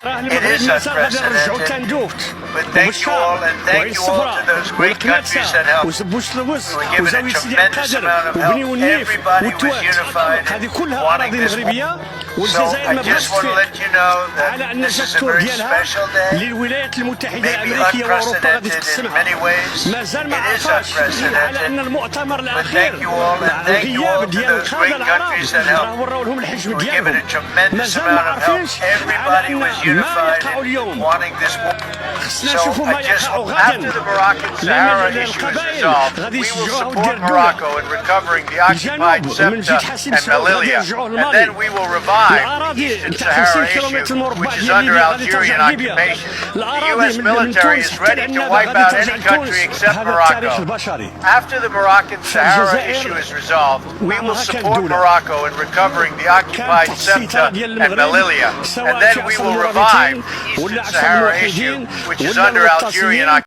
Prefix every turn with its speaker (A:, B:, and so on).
A: It is unprecedented, but thank you all, and thank you all to those great countries that helped. We're given a tremendous amount of help. Everybody was unified in wanting this war. So I just want to let you know that this is a very special day, maybe unprecedented in many ways. It is unprecedented, but thank you all, and thank you all to those great countries that helped. We're given a tremendous amount of help. Everybody was unified in wanting this war. So I just, after the Moroccan Sahara issue is resolved, we will support Morocco in recovering the occupied Ceuta and Melilla, and then we will revive the Eastern Sahara issue, which is under Algerian occupation. The U.S. military is ready to wipe out any country except Morocco. After the Moroccan Sahara issue is resolved, we will support Morocco in recovering the occupied Ceuta and Melilla, and then we will revive the Eastern Sahara issue, which is under Algerian occupation.